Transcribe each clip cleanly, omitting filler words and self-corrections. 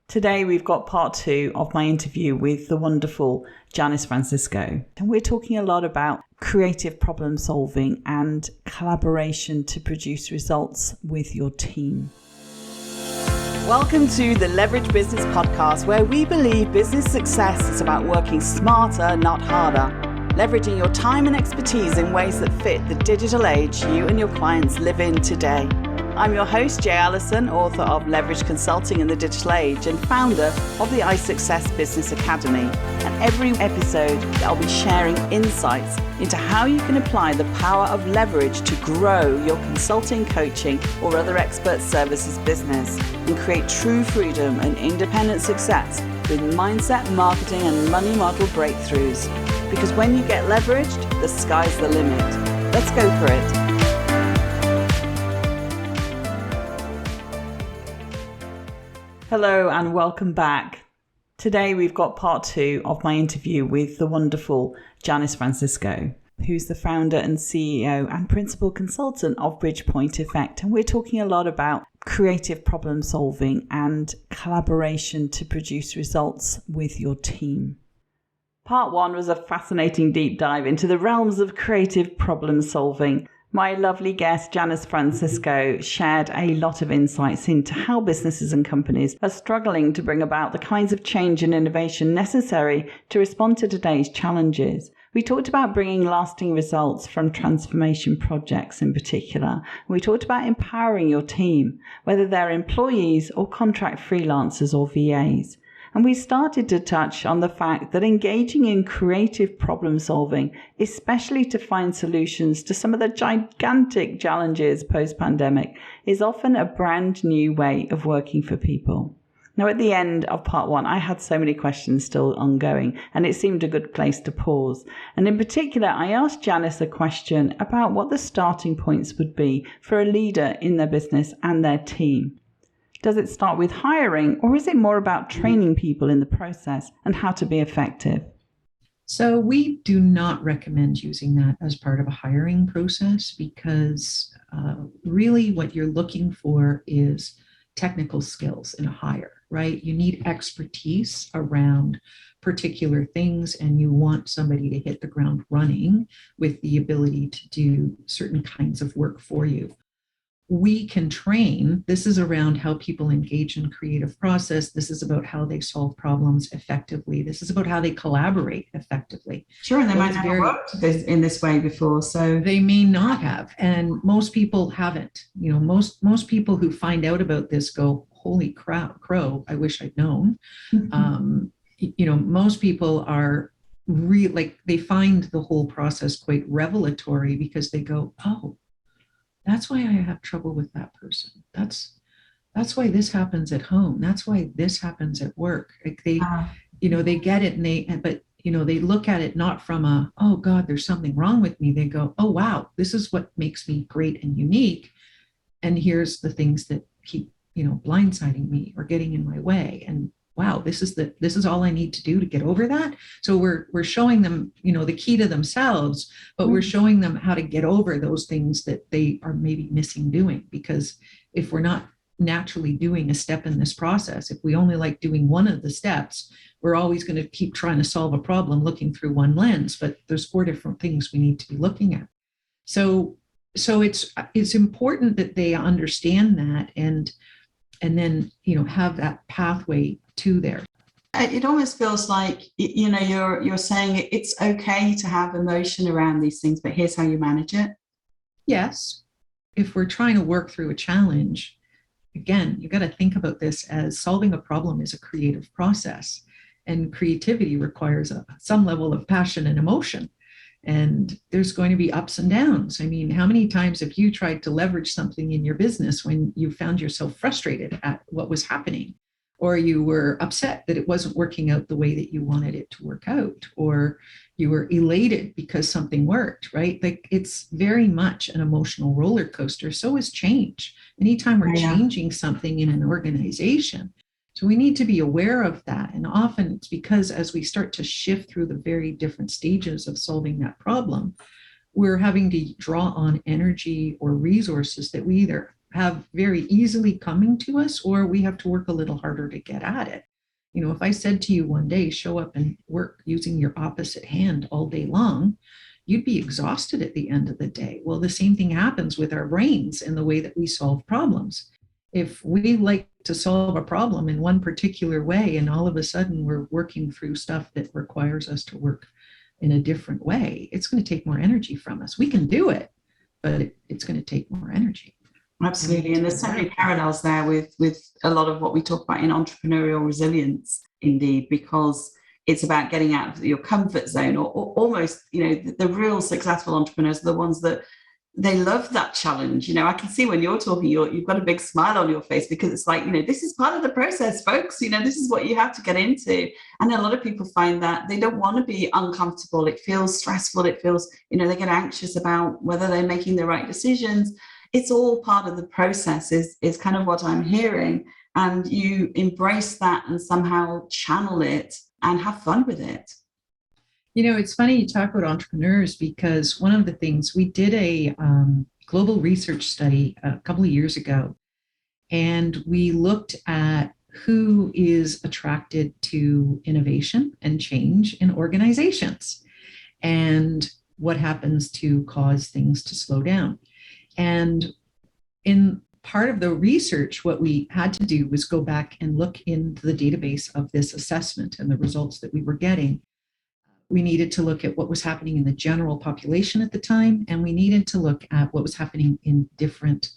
Today we've got part 2 of my interview with the wonderful Janice Francisco. And we're talking a lot about creative problem solving and collaboration to produce results with your team. Welcome to the Leverage Business Podcast, where we believe business success is about working smarter, not harder. Leveraging your time and expertise in ways that fit the digital age you and your clients live in today. I'm your host, Jay Allison, author of Leverage Consulting in the Digital Age and founder of the iSuccess Business Academy. And every episode, I'll be sharing insights into how you can apply the power of leverage to grow your consulting, coaching, or other expert services business and create true freedom and independent success with mindset, marketing, and money model breakthroughs. Because when you get leveraged, the sky's the limit. Let's go for it. Hello and welcome back. Today we've got part 2 of my interview with the wonderful Janice Francisco, who's the founder and CEO and principal consultant of BridgePoint Effect. And we're talking a lot about creative problem solving and collaboration to produce results with your team. Part 1 was a fascinating deep dive into the realms of creative problem solving. My lovely guest, Janice Francisco, shared a lot of insights into how businesses and companies are struggling to bring about the kinds of change and innovation necessary to respond to today's challenges. We talked about bringing lasting results from transformation projects in particular. We talked about empowering your team, whether they're employees or contract freelancers or VAs. And we started to touch on the fact that engaging in creative problem solving, especially to find solutions to some of the gigantic challenges post-pandemic, is often a brand new way of working for people. Now, at the end of part 1, I had so many questions still ongoing, and it seemed a good place to pause. And in particular, I asked Janice a question about what the starting points would be for a leader in their business and their team. Does it start with hiring, or is it more about training people in the process and how to be effective? So we do not recommend using that as part of a hiring process because really what you're looking for is technical skills in a hire, right? You need expertise around particular things and you want somebody to hit the ground running with the ability to do certain kinds of work for you. We can train. This is around how people engage in creative process. This is about how they solve problems effectively. This is about how they collaborate effectively. Sure, and they might not have worked in this way before, so they may not have, and most people haven't. You know, most people who find out about this go, "Holy crow! I wish I'd known." Most people are they find the whole process quite revelatory because they go, "Oh, that's why I have trouble with that person. That's why this happens at home. That's why this happens at work." Like they get it, but they look at it not from a, "Oh God, there's something wrong with me." They go, "Oh wow, this is what makes me great and unique. And here's the things that keep, blindsiding me or getting in my way. And wow, this is all I need to do to get over that." So we're showing them, the key to themselves, but we're showing them how to get over those things that they are maybe missing doing. Because if we're not naturally doing a step in this process, if we only like doing one of the steps, we're always going to keep trying to solve a problem looking through one lens, but there's 4 different things we need to be looking at. So it's important that they understand that and then, have that pathway to there. It almost feels like, you're saying it's okay to have emotion around these things, but here's how you manage it. Yes. If we're trying to work through a challenge, again, you got to think about this as solving a problem is a creative process, and creativity requires some level of passion and emotion. And there's going to be ups and downs. I mean, how many times have you tried to leverage something in your business when you found yourself frustrated at what was happening? Or you were upset that it wasn't working out the way that you wanted it to work out, or you were elated because something worked, right? Like it's very much an emotional roller coaster. So is change. Anytime we're changing something in an organization. So we need to be aware of that. And often it's because as we start to shift through the very different stages of solving that problem, we're having to draw on energy or resources that we either have very easily coming to us, or we have to work a little harder to get at it. You know, if I said to you one day, show up and work using your opposite hand all day long, you'd be exhausted at the end of the day. Well, the same thing happens with our brains and the way that we solve problems. If we like to solve a problem in one particular way, and all of a sudden we're working through stuff that requires us to work in a different way, it's going to take more energy from us. We can do it, but it's going to take more energy. Absolutely. And there's so many parallels there with a lot of what we talk about in entrepreneurial resilience, indeed, because it's about getting out of your comfort zone, or almost, you know, the real successful entrepreneurs are the ones that they love that challenge. You know, I can see when you're talking, you've got a big smile on your face, because it's like, you know, this is part of the process, folks. You know, this is what you have to get into. And a lot of people find that they don't want to be uncomfortable. It feels stressful. It feels, you know, they get anxious about whether they're making the right decisions. It's all part of the process is kind of what I'm hearing. And you embrace that and somehow channel it and have fun with it. You know, it's funny you talk about entrepreneurs, because one of the things we did a global research study a couple of years ago, and we looked at who is attracted to innovation and change in organizations, and what happens to cause things to slow down. And in part of the research, what we had to do was go back and look into the database of this assessment and the results that we were getting. We needed to look at what was happening in the general population at the time, and we needed to look at what was happening in different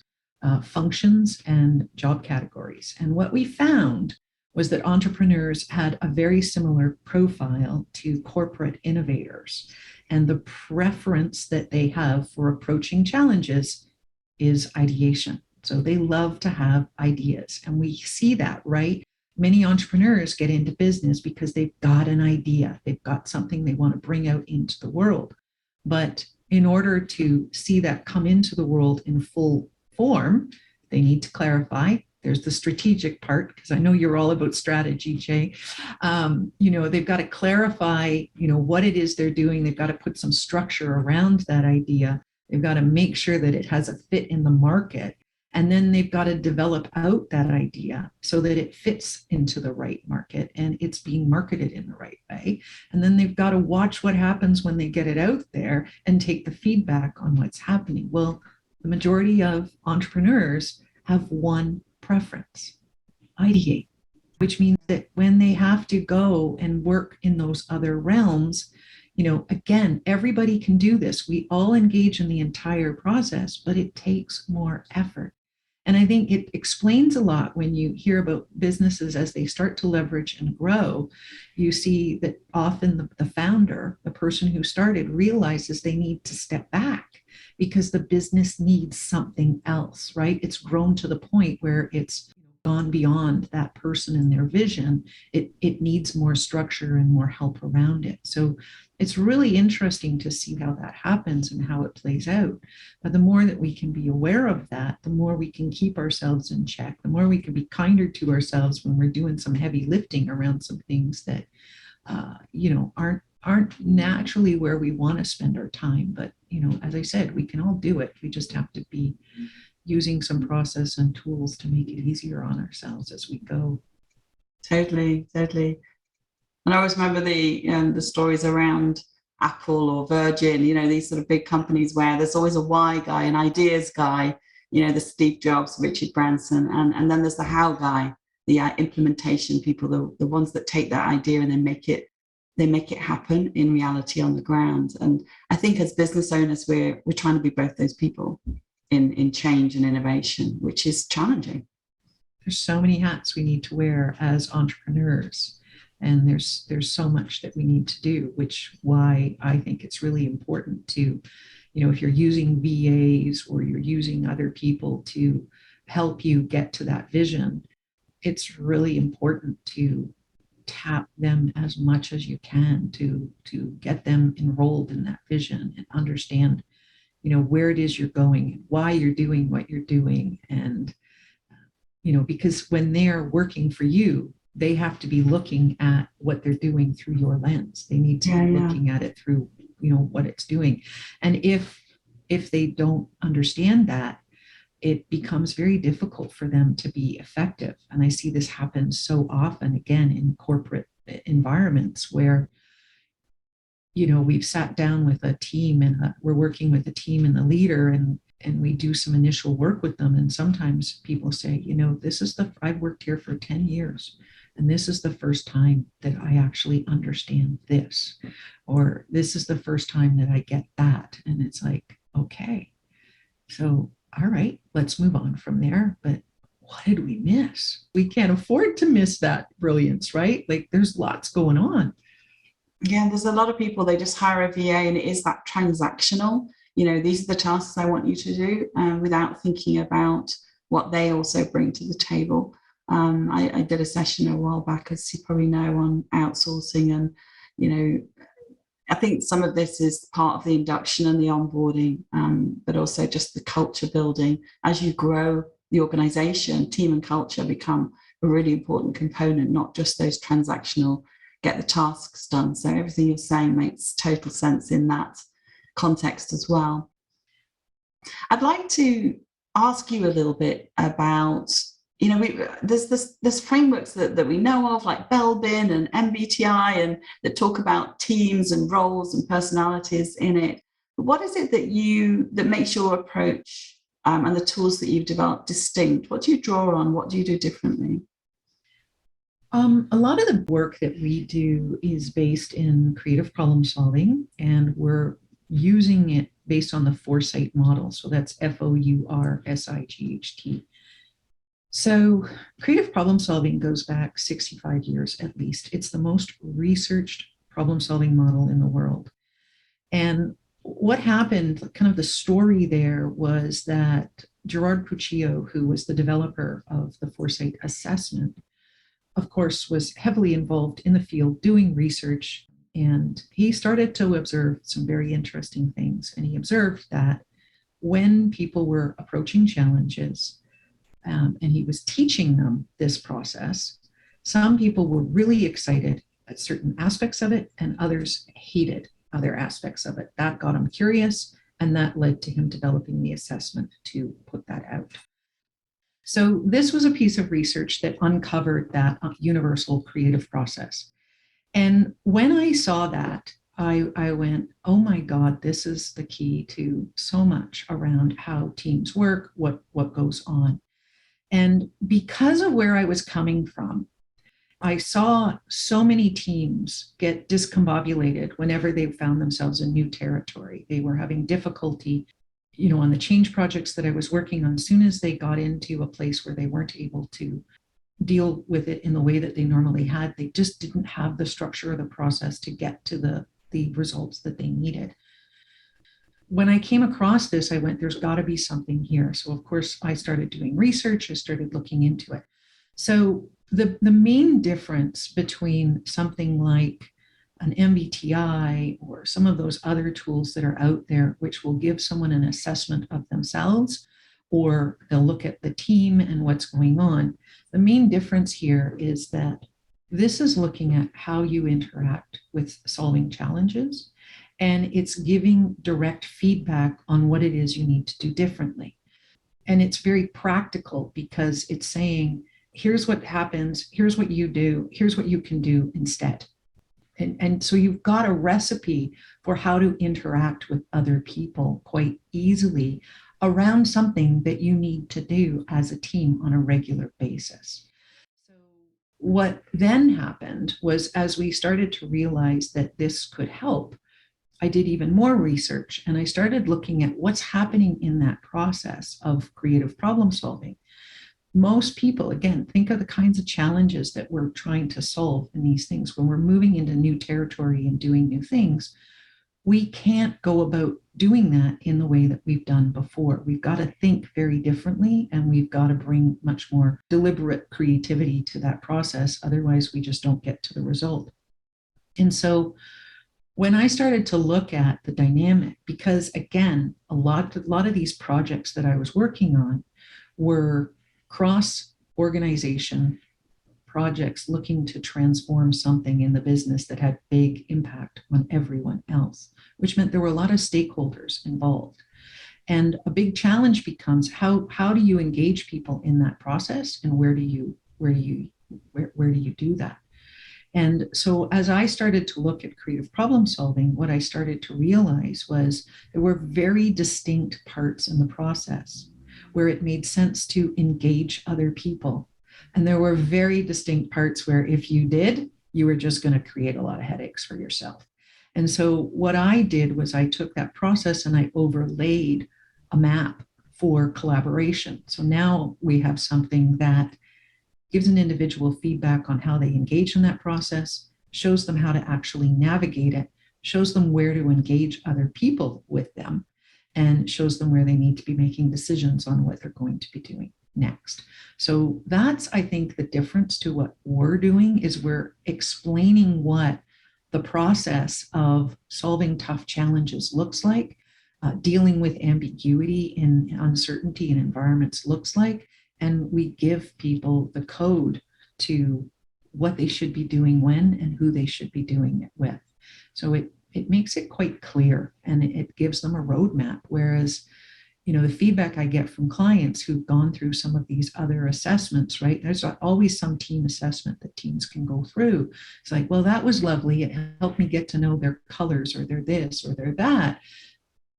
functions and job categories. And what we found was that entrepreneurs had a very similar profile to corporate innovators. And the preference that they have for approaching challenges is ideation. So they love to have ideas. And we see that, right? Many entrepreneurs get into business because they've got an idea. They've got something they want to bring out into the world. But in order to see that come into the world in full form, they need to clarify. There's the strategic part, because I know you're all about strategy, Jay. You know, they've got to clarify, you know, what it is they're doing. They've got to put some structure around that idea. They've got to make sure that it has a fit in the market. And then they've got to develop out that idea so that it fits into the right market and it's being marketed in the right way. And then they've got to watch what happens when they get it out there and take the feedback on what's happening. Well, the majority of entrepreneurs have one preference: ideate, which means that when they have to go and work in those other realms, you know, again, everybody can do this. We all engage in the entire process, but it takes more effort. And I think it explains a lot when you hear about businesses as they start to leverage and grow. You see that often the founder, the person who started, realizes they need to step back because the business needs something else, right? It's grown to the point where it's gone beyond that person and their vision. It needs more structure and more help around it. So it's really interesting to see how that happens and how it plays out. But the more that we can be aware of that, the more we can keep ourselves in check, the more we can be kinder to ourselves when we're doing some heavy lifting around some things that, you know, aren't naturally where we want to spend our time. But, you know, as I said, we can all do it. We just have to be using some process and tools to make it easier on ourselves as we go. Totally. And I always remember the stories around Apple or Virgin, you know, these sort of big companies where there's always a why guy, an ideas guy, you know, the Steve Jobs, Richard Branson, and then there's the how guy, the implementation people, the ones that take that idea and then make it happen in reality on the ground. And I think as business owners, we're trying to be both those people in change and innovation, which is challenging. There's so many hats we need to wear as entrepreneurs. And there's so much that we need to do, which why I think it's really important to, you know, if you're using VAs or you're using other people to help you get to that vision, it's really important to tap them as much as you can to get them enrolled in that vision and understand, you know, where it is you're going, why you're doing what you're doing. And, you know, because when they're working for you, they have to be looking at what they're doing through your lens. They need to be looking at it through, you know, what it's doing. And if they don't understand that, it becomes very difficult for them to be effective. And I see this happen so often, again, in corporate environments where, we've sat down with a team and we're working with a team and the leader, and we do some initial work with them. And sometimes people say, I've worked here for 10 years. And this is the first time that I actually understand this, or this is the first time that I get that. And it's like, okay, so, all right, let's move on from there. But what did we miss? We can't afford to miss that brilliance, right? Like there's lots going on. Yeah, there's a lot of people, they just hire a VA and it is that transactional. These are the tasks I want you to do, without thinking about what they also bring to the table. I did a session a while back, as you probably know, on outsourcing, and I think some of this is part of the induction and the onboarding, but also just the culture building. As you grow the organization, team and culture become a really important component, not just those transactional get the tasks done. So everything you're saying makes total sense in that context as well. I'd like to ask you a little bit about, there's frameworks that we know of, like Belbin and MBTI, and that talk about teams and roles and personalities in it. But what is it that makes your approach and the tools that you've developed distinct? What do you draw on? What do you do differently? A lot of the work that we do is based in creative problem solving, and we're using it based on the Foresight model. So that's FOURSIGHT. So creative problem solving goes back 65 years at least. It's the most researched problem solving model in the world. And what happened, kind of the story there, was that Gerard Puccio, who was the developer of the Foresight assessment, of course, was heavily involved in the field doing research. And he started to observe some very interesting things. And he observed that when people were approaching challenges, and he was teaching them this process, some people were really excited at certain aspects of it, and others hated other aspects of it. That got him curious, and that led to him developing the assessment to put that out. So this was a piece of research that uncovered that universal creative process. And when I saw that, I went, oh my God, this is the key to so much around how teams work, what goes on. And because of where I was coming from, I saw so many teams get discombobulated whenever they found themselves in new territory. They were having difficulty, on the change projects that I was working on. As soon as they got into a place where they weren't able to deal with it in the way that they normally had, they just didn't have the structure of the process to get to the results that they needed. When I came across this, I went, there's got to be something here. So of course, I started doing research. I started looking into it. So the main difference between something like an MBTI or some of those other tools that are out there, which will give someone an assessment of themselves, or they'll look at the team and what's going on. The main difference here is that this is looking at how you interact with solving challenges, and it's giving direct feedback on what it is you need to do differently. And it's very practical because it's saying, here's what happens, here's what you do, here's what you can do instead. And so you've got a recipe for how to interact with other people quite easily around something that you need to do as a team on a regular basis. So what then happened was, as we started to realize that this could help, I did even more research, and I started looking at what's happening in that process of creative problem solving. Most people, again, think of the kinds of challenges that we're trying to solve in these things. When we're moving into new territory and doing new things, we can't go about doing that in the way that we've done before. We've got to think very differently, and we've got to bring much more deliberate creativity to that process. Otherwise, we just don't get to the result. And so when I started to look at the dynamic, because again, a lot of these projects that I was working on were cross-organization projects looking to transform something in the business that had big impact on everyone else, which meant there were a lot of stakeholders involved. And a big challenge becomes how do you engage people in that process, and where do you do that? And so as I started to look at creative problem solving, what I started to realize was there were very distinct parts in the process where it made sense to engage other people. And there were very distinct parts where if you did, you were just going to create a lot of headaches for yourself. And so what I did was I took that process and I overlaid a map for collaboration. So now we have something that gives an individual feedback on how they engage in that process, shows them how to actually navigate it, shows them where to engage other people with them, and shows them where they need to be making decisions on what they're going to be doing next. So that's, I think, the difference to what we're doing is we're explaining what the process of solving tough challenges looks like, dealing with ambiguity and uncertainty in environments looks like, and we give people the code to what they should be doing when and who they should be doing it with. So it makes it quite clear, and it gives them a roadmap. Whereas, the feedback I get from clients who've gone through some of these other assessments, right? There's always some team assessment that teams can go through. It's like, well, that was lovely. It helped me get to know their colors, or they're this or they're that,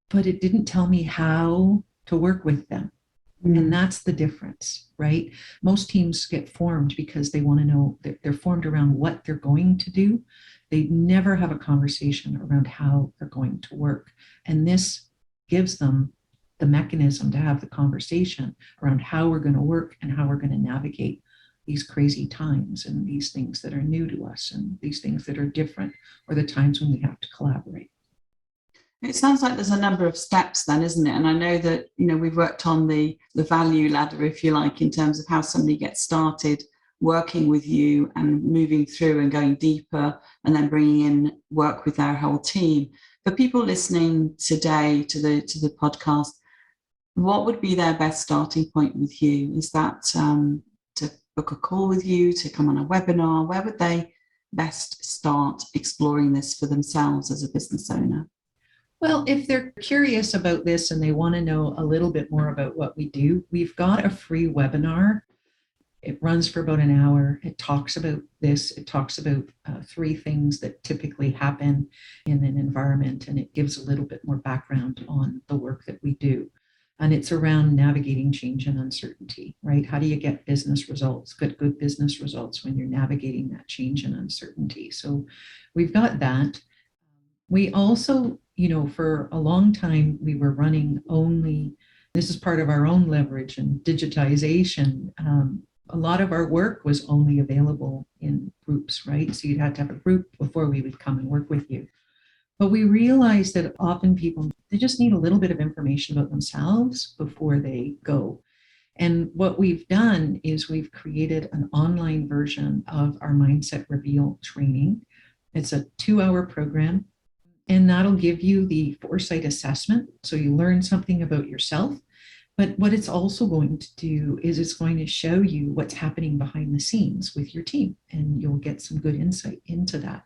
but it didn't tell me how to work with them. And that's the difference, right? Most teams get formed because they want to know that they're formed around what they're going to do. They never have a conversation around how they're going to work. And this gives them the mechanism to have the conversation around how we're going to work and how we're going to navigate these crazy times and these things that are new to us and these things that are different, or the times when we have to collaborate. It sounds like there's a number of steps then, isn't it? And I know that, we've worked on the value ladder, if you like, in terms of how somebody gets started working with you and moving through and going deeper and then bringing in work with their whole team. For people listening today to the podcast, what would be their best starting point with you? Is that to book a call with you, to come on a webinar? Where would they best start exploring this for themselves as a business owner? Well, if they're curious about this and they want to know a little bit more about what we do, we've got a free webinar. It runs for about an hour. It talks about this. It talks about 3 things that typically happen in an environment, and it gives a little bit more background on the work that we do. And it's around navigating change and uncertainty, right? How do you get business results, good business results when you're navigating that change and uncertainty? So we've got that. We also, for a long time, we were running only, this is part of our own leverage and digitization. A lot of our work was only available in groups, right? So you'd have to have a group before we would come and work with you. But we realized that often people, they just need a little bit of information about themselves before they go. And what we've done is we've created an online version of our Mindset Reveal training. It's a 2-hour program, and that'll give you the foresight assessment. So you learn something about yourself. But what it's also going to do is it's going to show you what's happening behind the scenes with your team, and you'll get some good insight into that.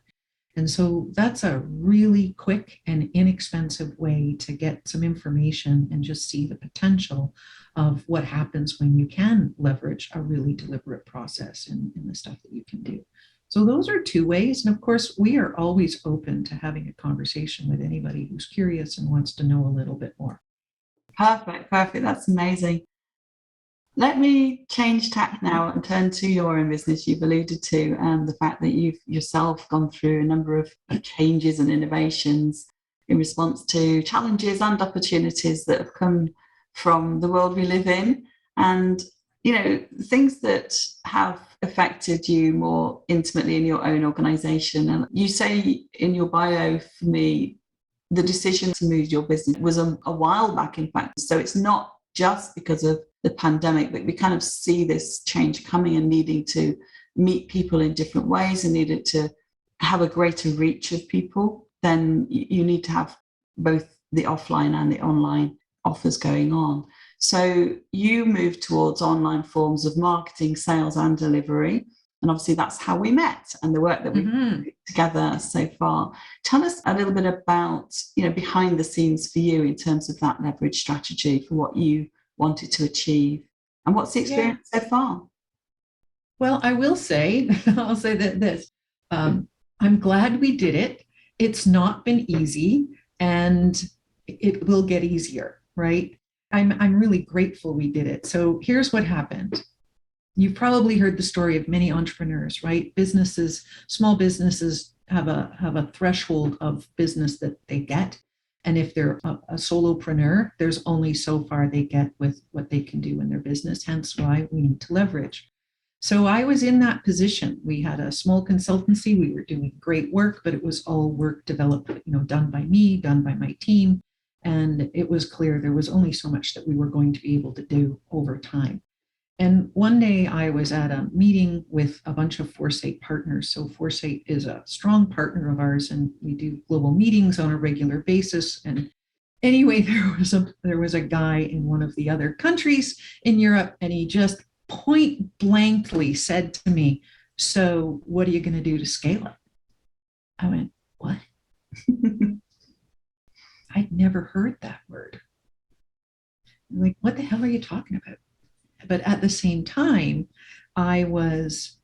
And so that's a really quick and inexpensive way to get some information and just see the potential of what happens when you can leverage a really deliberate process in the stuff that you can do. So those are 2 ways. And of course, we are always open to having a conversation with anybody who's curious and wants to know a little bit more. Perfect. That's amazing. Let me change tack now and turn to your own business. You've alluded to the fact that you've yourself gone through a number of changes and innovations in response to challenges and opportunities that have come from the world we live in, and things that have affected you more intimately in your own organization. And you say in your bio, for me, the decision to move your business was a while back, in fact. So it's not just because of the pandemic, but we kind of see this change coming and needing to meet people in different ways and needed to have a greater reach of people. Then you need to have both the offline and the online offers going on. So you moved towards online forms of marketing, sales and delivery. And obviously that's how we met and the work that we've put together so far. Tell us a little bit about, behind the scenes for you in terms of that leverage strategy for what you wanted to achieve. And what's the experience so far? Well, I will say, I'll say that this, I'm glad we did it. It's not been easy, and it will get easier, right? I'm really grateful we did it. So here's what happened. You've probably heard the story of many entrepreneurs, right? Businesses, small businesses have a threshold of business that they get. And if they're a solopreneur, there's only so far they get with what they can do in their business, hence why we need to leverage. So I was in that position. We had a small consultancy. We were doing great work, but it was all work developed, done by me, done by my team. And it was clear there was only so much that we were going to be able to do over time. And one day I was at a meeting with a bunch of Foresight partners. So Foresight is a strong partner of ours, and we do global meetings on a regular basis. And anyway, there was a guy in one of the other countries in Europe, and he just point blankly said to me, "So what are you going to do to scale it?" I went, "What?" I'd never heard that word. I'm like, what the hell are you talking about? But at the same time, I was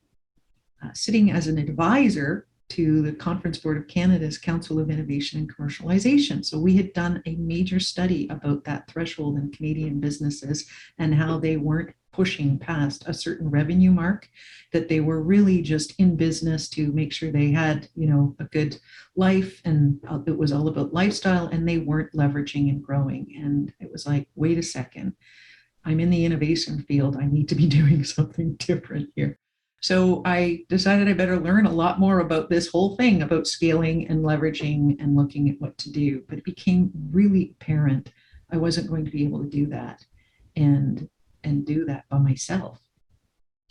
sitting as an advisor to the Conference Board of Canada's Council of Innovation and Commercialization. So we had done a major study about that threshold in Canadian businesses and how they weren't pushing past a certain revenue mark, that they were really just in business to make sure they had, a good life, and it was all about lifestyle, and they weren't leveraging and growing. And it was like, wait a second, I'm in the innovation field. I need to be doing something different here. So I decided I better learn a lot more about this whole thing, about scaling and leveraging and looking at what to do. But it became really apparent I wasn't going to be able to do that and do that by myself,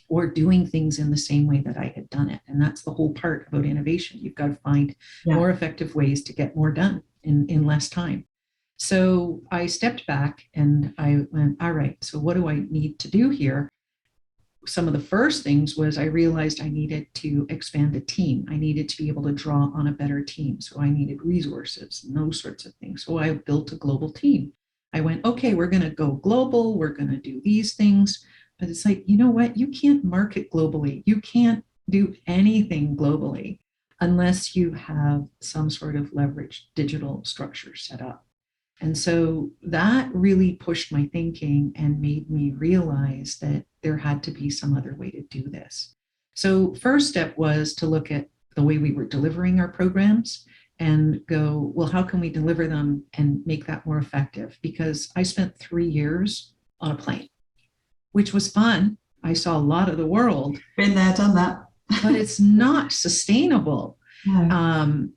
or doing things in the same way that I had done it. And that's the whole part about innovation. You've got to find more effective ways to get more done in less time. So I stepped back and I went, all right, so what do I need to do here? Some of the first things was I realized I needed to expand a team. I needed to be able to draw on a better team. So I needed resources and those sorts of things. So I built a global team. I went, okay, we're going to go global. We're going to do these things. But it's like, you know what? You can't market globally. You can't do anything globally unless you have some sort of leveraged digital structure set up. And so that really pushed my thinking and made me realize that there had to be some other way to do this. So first step was to look at the way we were delivering our programs and go, well, how can we deliver them and make that more effective? Because I spent 3 years on a plane, which was fun. I saw a lot of the world. Been there, done that. But it's not sustainable. No.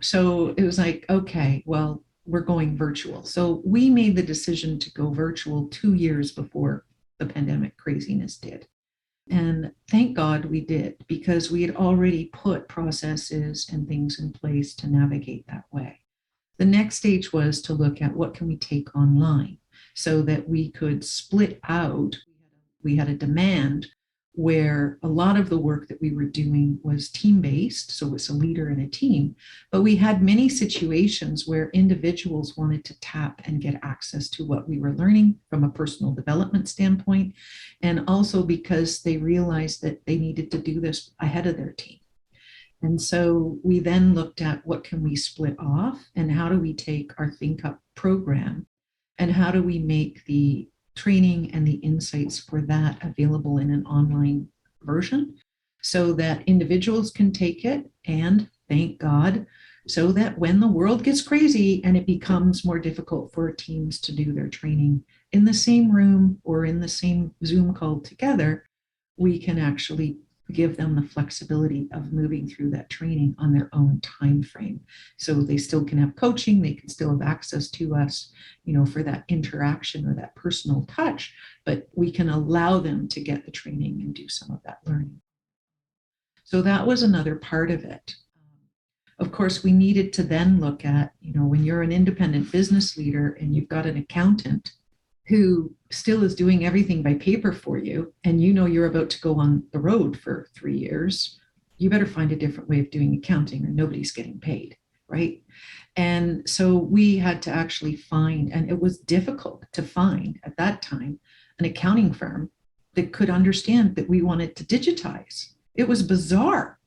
So it was like, okay, well, we're going virtual. So we made the decision to go virtual 2 years before the pandemic craziness did. And thank God we did, because we had already put processes and things in place to navigate that way. The next stage was to look at what can we take online so that we could split out. We had a demand where a lot of the work that we were doing was team-based, so it's a leader and a team, but we had many situations where individuals wanted to tap and get access to what we were learning from a personal development standpoint, and also because they realized that they needed to do this ahead of their team. And so we then looked at what can we split off, and how do we take our ThinkUP program, and how do we make the training and the insights for that available in an online version so that individuals can take it, and thank God, so that when the world gets crazy and it becomes more difficult for teams to do their training in the same room or in the same Zoom call together, we can actually give them the flexibility of moving through that training on their own time frame. So they still can have coaching, they can still have access to us, for that interaction or that personal touch, but we can allow them to get the training and do some of that learning. So that was another part of it. Of course, we needed to then look at, when you're an independent business leader and you've got an accountant who still is doing everything by paper for you, and you know you're about to go on the road for 3 years, you better find a different way of doing accounting or nobody's getting paid, right? And so we had to actually find, and it was difficult to find at that time, an accounting firm that could understand that we wanted to digitize. It was bizarre.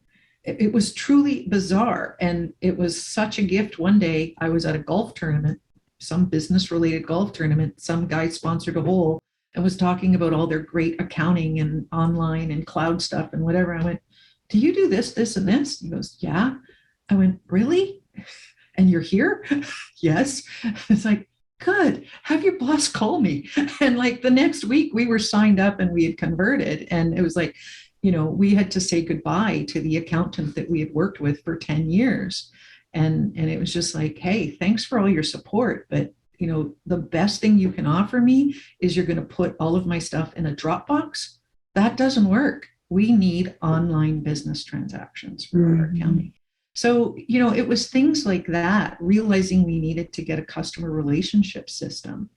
It was truly bizarre. And it was such a gift. One day I was at a golf tournament, some business related golf tournament. Some guy sponsored a hole and was talking about all their great accounting and online and cloud stuff and whatever. I went, do you do this, this, and this? He goes, yeah. I went, really? And you're here? Yes. It's like, good. Have your boss call me. And like the next week we were signed up and we had converted. And it was like, we had to say goodbye to the accountant that we had worked with for 10 years. And it was just like, hey, thanks for all your support. But, the best thing you can offer me is you're going to put all of my stuff in a Dropbox. That doesn't work. We need online business transactions for our accounting. So, it was things like that, realizing we needed to get a customer relationship system,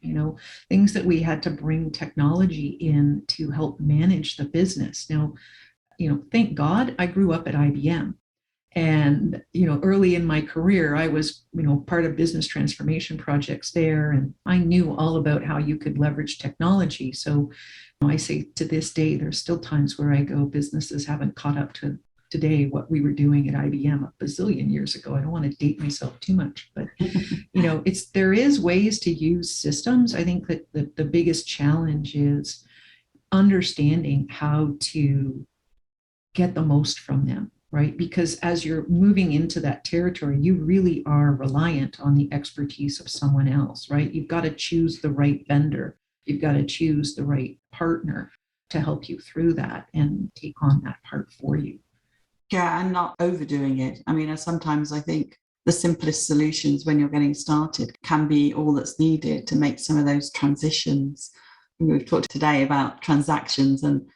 things that we had to bring technology in to help manage the business. Now, thank God I grew up at IBM. And, early in my career, I was, part of business transformation projects there. And I knew all about how you could leverage technology. So I say to this day, there's still times where I go, businesses haven't caught up to today what we were doing at IBM a bazillion years ago. I don't want to date myself too much, but there is ways to use systems. I think that the biggest challenge is understanding how to get the most from them, right? Because as you're moving into that territory, you really are reliant on the expertise of someone else, right? You've got to choose the right vendor. You've got to choose the right partner to help you through that and take on that part for you. Yeah, and not overdoing it. I mean, sometimes I think the simplest solutions when you're getting started can be all that's needed to make some of those transitions. We've talked today about transactions, and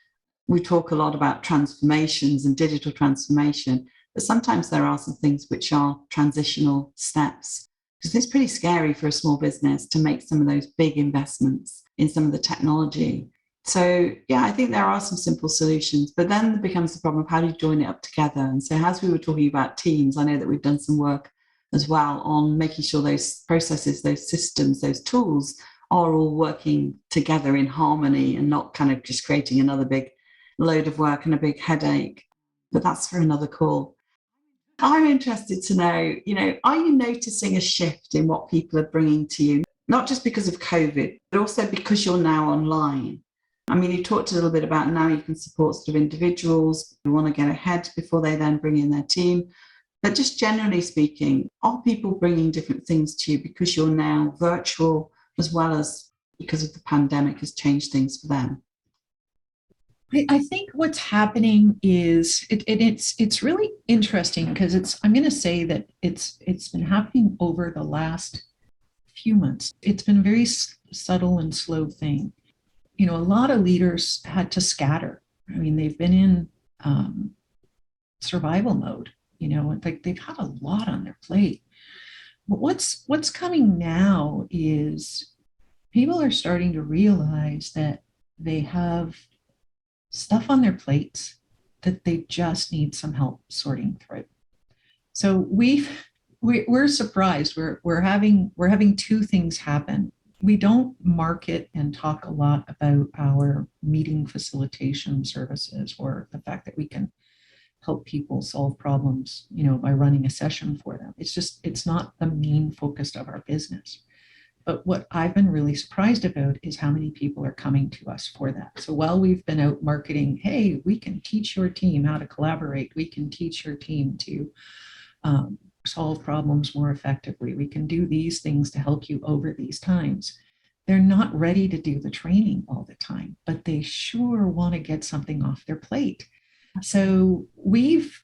we talk a lot about transformations and digital transformation, but sometimes there are some things which are transitional steps, because it's pretty scary for a small business to make some of those big investments in some of the technology. So, yeah, I think there are some simple solutions, but then there becomes the problem of how do you join it up together? And so as we were talking about teams, I know that we've done some work as well on making sure those processes, those systems, those tools are all working together in harmony and not kind of just creating another big load of work and a big headache. But that's for another call. I'm interested to know, are you noticing a shift in what people are bringing to you, not just because of COVID, but also because you're now online? I mean, you talked a little bit about now you can support sort of individuals who want to get ahead before they then bring in their team. But just generally speaking, are people bringing different things to you because you're now virtual, as well as because of the pandemic has changed things for them? I think what's happening is it's really interesting because I'm going to say that it's been happening over the last few months. It's been a very subtle and slow thing. A lot of leaders had to scatter. I mean, they've been in survival mode, like they've had a lot on their plate. But what's coming now is people are starting to realize that they have stuff on their plates that they just need some help sorting through. So we're surprised. We're having two things happen. We don't market and talk a lot about our meeting facilitation services or the fact that we can help people solve problems, by running a session for them. It's not the main focus of our business. But what I've been really surprised about is how many people are coming to us for that. So while we've been out marketing, hey, we can teach your team how to collaborate. We can teach your team to solve problems more effectively. We can do these things to help you over these times. They're not ready to do the training all the time, but they sure want to get something off their plate. So we've,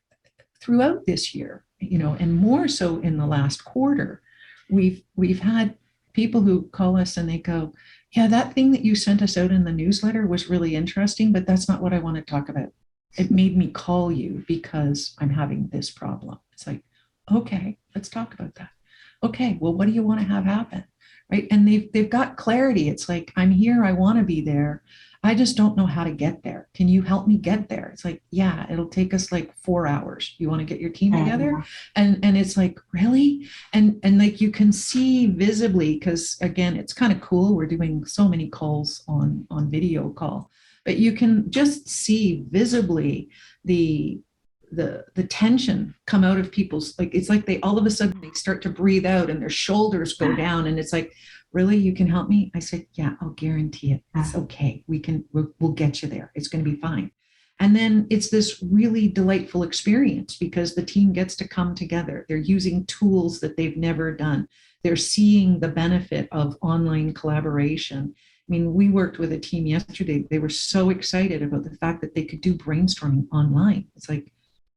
throughout this year, and more so in the last quarter, we've had people who call us and they go, yeah, that thing that you sent us out in the newsletter was really interesting, but that's not what I want to talk about. It made me call you because I'm having this problem. It's like, okay, let's talk about that. Okay, well, what do you want to have happen? right? And they've got clarity. It's like, I'm here, I want to be there. I just don't know how to get there. Can you help me get there? It's like, yeah, it'll take us like 4 hours. You want to get your team together? And it's like, really? And like you can see visibly, because again, it's kind of cool. We're doing so many calls on video call, but you can just see visibly the tension come out of people's, like, it's like they all of a sudden they start to breathe out and their shoulders go down, and it's like, really, you can help me? I said, yeah, I'll guarantee it. It's okay. We'll get you there. It's going to be fine. And then it's this really delightful experience because the team gets to come together. They're using tools that they've never done. They're seeing the benefit of online collaboration. I mean, we worked with a team yesterday. They were so excited about the fact that they could do brainstorming online. It's like,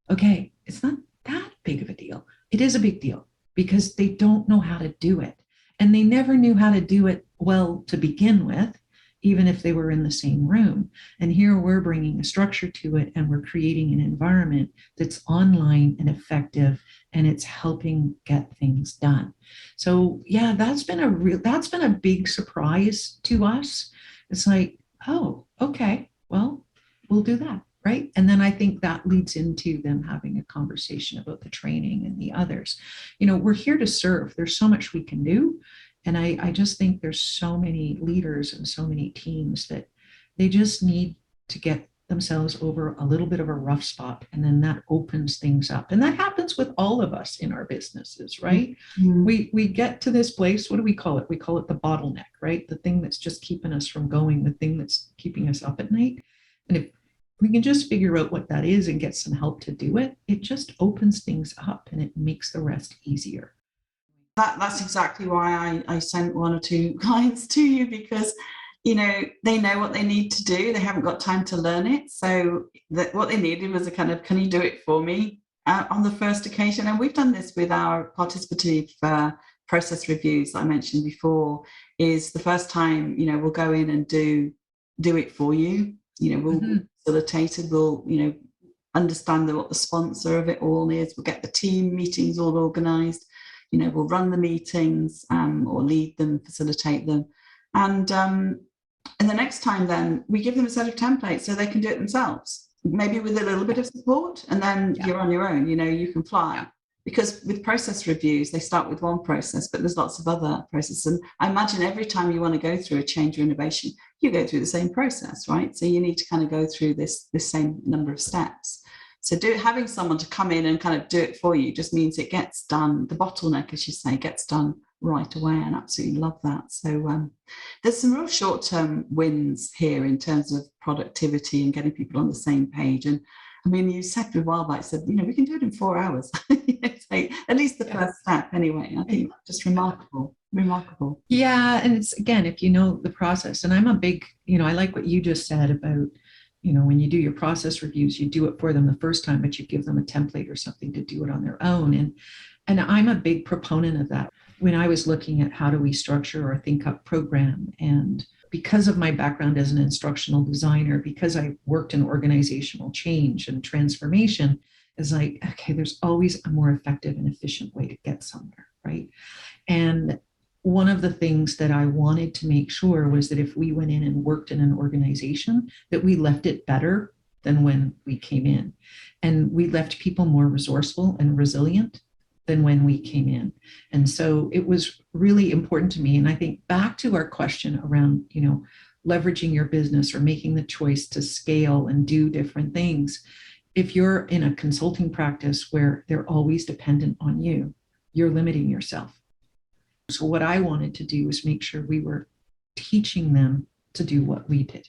okay, it's not that big of a deal. It is a big deal because they don't know how to do it. And they never knew how to do it well to begin with, even if they were in the same room. And here we're bringing a structure to it, and we're creating an environment that's online and effective, and it's helping get things done. So yeah, that's been a big surprise to us. It's like, oh, okay, well, we'll do that. Right. And then I think that leads into them having a conversation about the training and the others. We're here to serve. There's so much we can do. And I just think there's so many leaders and so many teams that they just need to get themselves over a little bit of a rough spot. And then that opens things up. And that happens with all of us in our businesses, right? Mm-hmm. We get to this place. What do we call it? We call it the bottleneck, right? The thing that's just keeping us from going, the thing that's keeping us up at night. And if we can just figure out what that is and get some help to do it, it just opens things up and it makes the rest easier. That's exactly why I sent 1 or 2 clients to you, because they know what they need to do. They haven't got time to learn it. So what they needed was a kind of, can you do it for me on the first occasion? And we've done this with our participative process reviews that I mentioned before. Is the first time, we'll go in and do it for you. We'll facilitated, we'll, understand what the sponsor of it all is. We'll get the team meetings all organised. We'll run the meetings or lead them, facilitate them. And the next time then we give them a set of templates so they can do it themselves, maybe with a little bit of support, and then you're on your own, you can fly. Yeah. Because with process reviews, they start with one process, but there's lots of other processes. And I imagine every time you want to go through a change or innovation, you go through the same process, right? So you need to kind of go through this same number of steps. So having someone to come in and kind of do it for you just means it gets done. The bottleneck, as you say, gets done right away, and absolutely love that. So there's some real short-term wins here in terms of productivity and getting people on the same page. And I mean, you said a while back, you said, we can do it in 4 hours. At least the first step anyway. I think just remarkable. Yeah. And it's, again, if you know the process, and I'm a big, I like what you just said about, when you do your process reviews, you do it for them the first time, but you give them a template or something to do it on their own. And I'm a big proponent of that. When I was looking at how do we structure our ThinkUP program, and because of my background as an instructional designer, because I worked in organizational change and transformation, is like, okay, there's always a more effective and efficient way to get somewhere, right? And one of the things that I wanted to make sure was that if we went in and worked in an organization, that we left it better than when we came in. And we left people more resourceful and resilient than when we came in. And so it was really important to me. And I think back to our question around, leveraging your business or making the choice to scale and do different things. If you're in a consulting practice where they're always dependent on you, you're limiting yourself. So what I wanted to do was make sure we were teaching them to do what we did,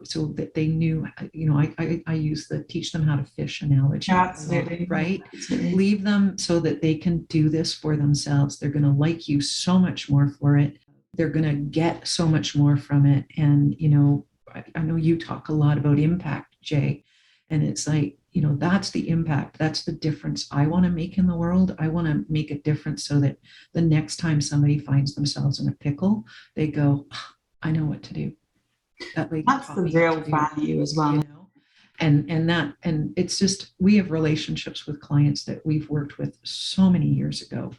so that they knew, I use the teach them how to fish analogy. Absolutely. Right? Absolutely. Leave them so that they can do this for themselves. They're going to like you so much more for it. They're going to get so much more from it. And, I know you talk a lot about impact, Jay, and it's like, that's the impact. That's the difference I want to make in the world. I want to make a difference so that the next time somebody finds themselves in a pickle, they go, I know what to do. That's the real value as well. And it's just, we have relationships with clients that we've worked with so many years ago,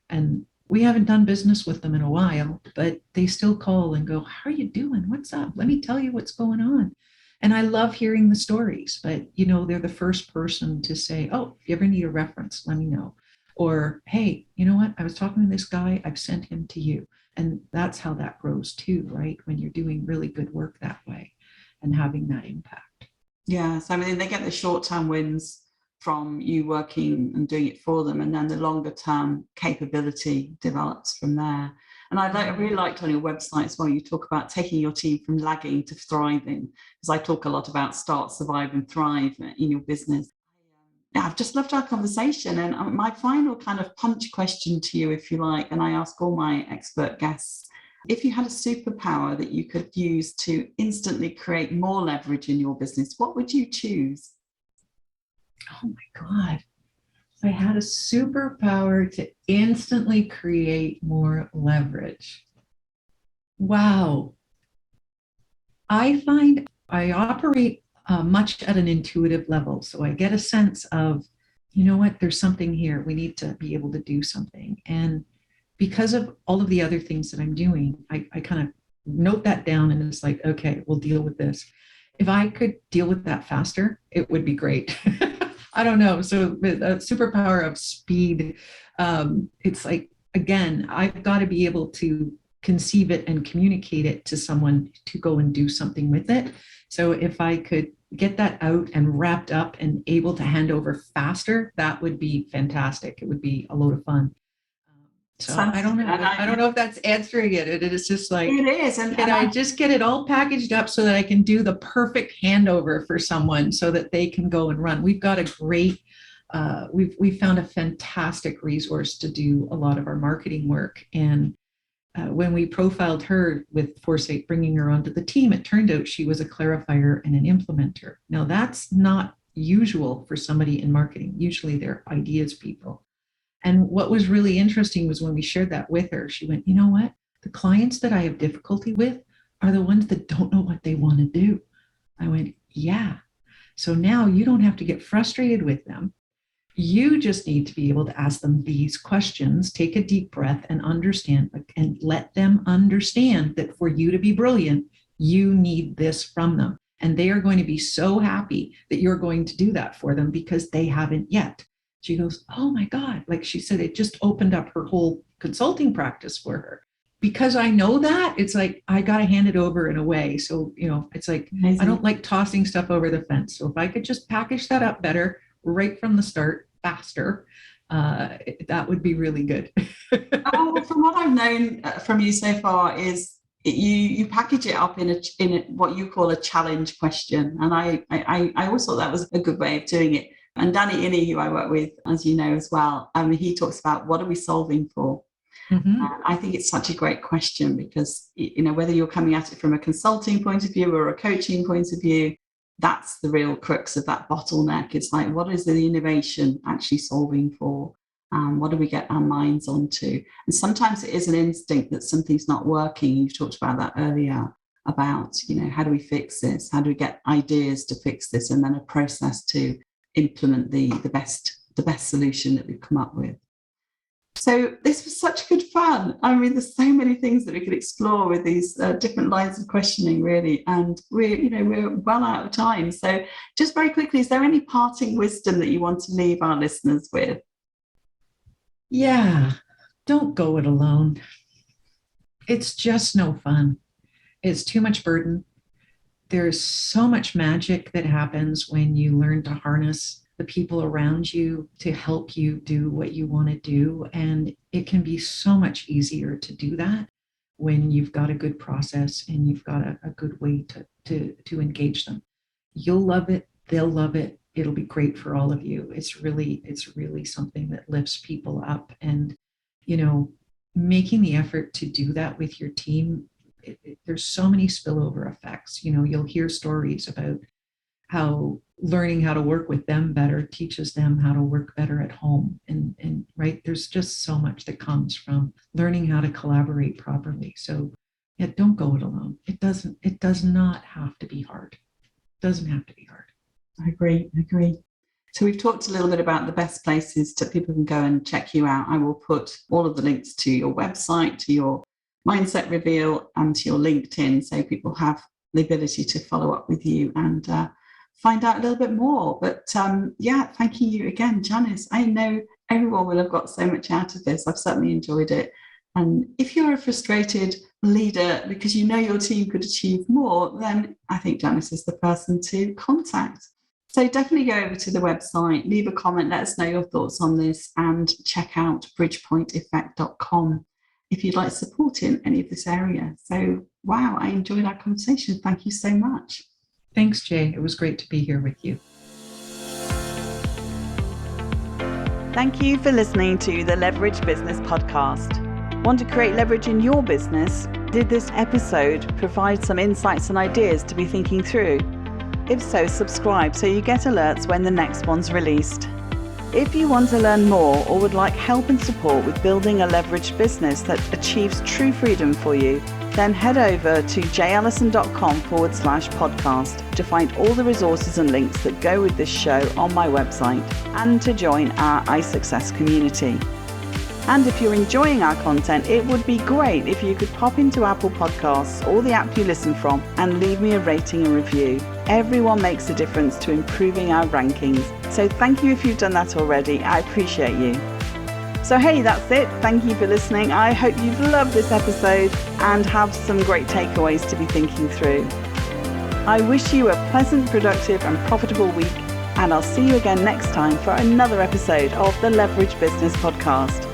and We haven't done business with them in a while, but they still call and go, how are you doing? What's up? Let me tell you what's going on. And I love hearing the stories, but they're the first person to say, oh, if you ever need a reference, let me know. Or, hey, you know what? I was talking to this guy, I've sent him to you. And that's how that grows too, right? When you're doing really good work that way and having that impact. Yeah, so I mean, they get the short-term wins from you working and doing it for them, and then the longer-term capability develops from there. And I really liked on your website as well, you talk about taking your team from lagging to thriving, because I talk a lot about start, survive, and thrive in your business. Yeah, I've just loved our conversation. And my final kind of punch question to you, if you like, and I ask all my expert guests, if you had a superpower that you could use to instantly create more leverage in your business, what would you choose? Oh my God. If I had a superpower to instantly create more leverage. Wow. I find I operate much at an intuitive level. So I get a sense of, you know what, there's something here. We need to be able to do something. And because of all of the other things that I'm doing, I kind of note that down and it's like, okay, we'll deal with this. If I could deal with that faster, it would be great. I don't know. So a superpower of speed, it's like, again, I've got to be able to conceive it and communicate it to someone to go and do something with it. So if I could get that out and wrapped up and able to hand over faster, that would be fantastic. It would be a load of fun. So I don't know. I don't know if that's answering it. It is just like, it is. And can I just get it all packaged up so that I can do the perfect handover for someone so that they can go and run? We've got a great, we've found a fantastic resource to do a lot of our marketing work. And when we profiled her with foresight, bringing her onto the team, it turned out she was a clarifier and an implementer. Now that's not usual for somebody in marketing. Usually they're ideas people. And what was really interesting was when we shared that with her, she went, you know what? The clients that I have difficulty with are the ones that don't know what they want to do. I went, yeah. So now you don't have to get frustrated with them. You just need to be able to ask them these questions, take a deep breath and understand, and let them understand that for you to be brilliant, you need this from them. And they are going to be so happy that you're going to do that for them because they haven't yet. She goes, oh my God. Like she said, it just opened up her whole consulting practice for her. Because I know that, it's like, I got to hand it over in a way. So, it's like, amazing. I don't like tossing stuff over the fence. So if I could just package that up better right from the start, faster, that would be really good. From what I've known from you so far is you package it up in a what you call a challenge question. And I always thought that was a good way of doing it. And Danny Inney, who I work with, as you know as well, he talks about what are we solving for? Mm-hmm. I think it's such a great question because, whether you're coming at it from a consulting point of view or a coaching point of view, that's the real crux of that bottleneck. It's like, what is the innovation actually solving for? What do we get our minds onto? And sometimes it is an instinct that something's not working. You've talked about that earlier about, how do we fix this? How do we get ideas to fix this? And then a process to implement the best solution that we've come up with. So this was such good fun. I mean, there's so many things that we could explore with these different lines of questioning, really. And we're well out of time. So just very quickly, is there any parting wisdom that you want to leave our listeners with? Yeah, don't go it alone. It's just no fun. It's too much burden. There's so much magic that happens when you learn to harness the people around you to help you do what you want to do. And it can be so much easier to do that when you've got a good process and you've got a good way to engage them. You'll love it. They'll love it. It'll be great for all of you. It's really something that lifts people up. And, making the effort to do that with your team, there's so many spillover effects. You'll hear stories about how learning how to work with them better teaches them how to work better at home. And right, there's just so much that comes from learning how to collaborate properly. So yeah, don't go it alone. It does not have to be hard. It doesn't have to be hard. I agree. So we've talked a little bit about the best places that people can go and check you out. I will put all of the links to your website, to your Mindset Reveal, and to your LinkedIn, so people have the ability to follow up with you and find out a little bit more. But thank you again, Janice. I know everyone will have got so much out of this. I've certainly enjoyed it. And if you're a frustrated leader because you know your team could achieve more, then I think Janice is the person to contact. So definitely go over to the website, leave a comment, let us know your thoughts on this, and check out BridgePointEffect.com if you'd like support in any of this area. So, wow, I enjoyed our conversation. Thank you so much. Thanks, Jay. It was great to be here with you. Thank you for listening to the Leverage Business Podcast. Want to create leverage in your business? Did this episode provide some insights and ideas to be thinking through? If so, subscribe so you get alerts when the next one's released. If you want to learn more or would like help and support with building a leveraged business that achieves true freedom for you, then head over to jallison.com/podcast to find all the resources and links that go with this show on my website and to join our iSuccess community. And if you're enjoying our content, it would be great if you could pop into Apple Podcasts or the app you listen from and leave me a rating and review. Everyone makes a difference to improving our rankings. So thank you if you've done that already. I appreciate you. So hey, that's it. Thank you for listening. I hope you've loved this episode and have some great takeaways to be thinking through. I wish you a pleasant, productive and profitable week, and I'll see you again next time for another episode of the Leverage Business Podcast.